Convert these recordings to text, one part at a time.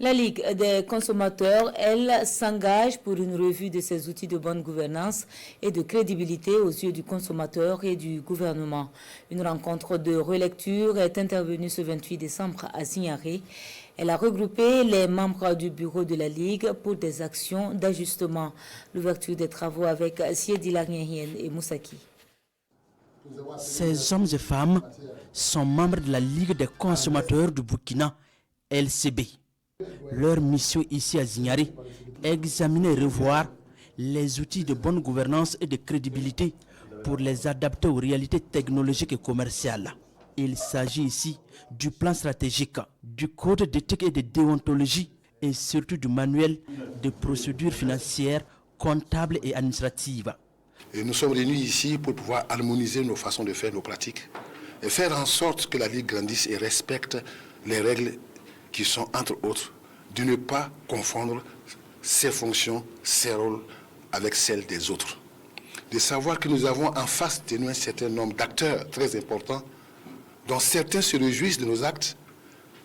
La Ligue des consommateurs, elle, s'engage pour une revue de ses outils de bonne gouvernance et de crédibilité aux yeux du consommateur et du gouvernement. Une rencontre de relecture est intervenue ce 28 décembre à Zignaré. Elle a regroupé les membres du bureau de la Ligue pour des actions d'ajustement. L'ouverture des travaux avec Siedi Larniehien et Moussaki. Ces hommes et femmes sont membres de la Ligue des consommateurs du Burkina, LCB. Leur mission ici à Zignaré est examiner et revoir les outils de bonne gouvernance et de crédibilité pour les adapter aux réalités technologiques et commerciales. Il s'agit ici du plan stratégique, du code d'éthique et de déontologie et surtout du manuel de procédures financières, comptables et administratives. Et nous sommes réunis ici pour pouvoir harmoniser nos façons de faire, nos pratiques, et faire en sorte que la Ligue grandisse et respecte les règles qui sont, entre autres, de ne pas confondre ses fonctions, ses rôles avec celles des autres. De savoir que nous avons en face de nous un certain nombre d'acteurs très importants, dont certains se réjouissent de nos actes,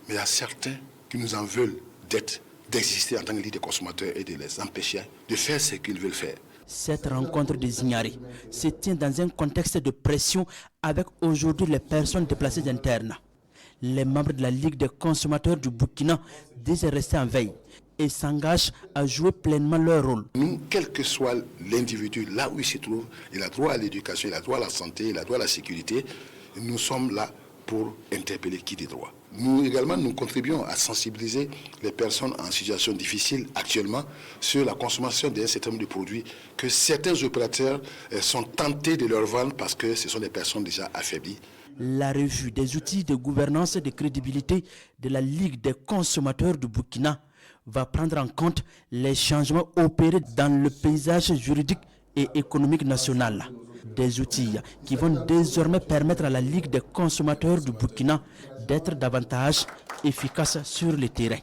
mais il y a certains qui nous en veulent d'exister en tant que Ligue des consommateurs et de les empêcher de faire ce qu'ils veulent faire. Cette rencontre de Zignaré se tient dans un contexte de pression avec aujourd'hui les personnes déplacées internes. Les membres de la Ligue des consommateurs du Burkina disent rester en veille et s'engagent à jouer pleinement leur rôle. Nous, quel que soit l'individu, là où il se trouve, il a droit à l'éducation, il a droit à la santé, il a droit à la sécurité. Nous sommes là pour interpeller qui des droits. Nous également, nous contribuons à sensibiliser les personnes en situation difficile actuellement sur la consommation d'un certain nombre de produits que certains opérateurs sont tentés de leur vendre parce que ce sont des personnes déjà affaiblies. La revue des outils de gouvernance et de crédibilité de la Ligue des consommateurs du Burkina va prendre en compte les changements opérés dans le paysage juridique et économique national. Des outils qui vont désormais permettre à la Ligue des consommateurs du Burkina d'être davantage efficace sur le terrain.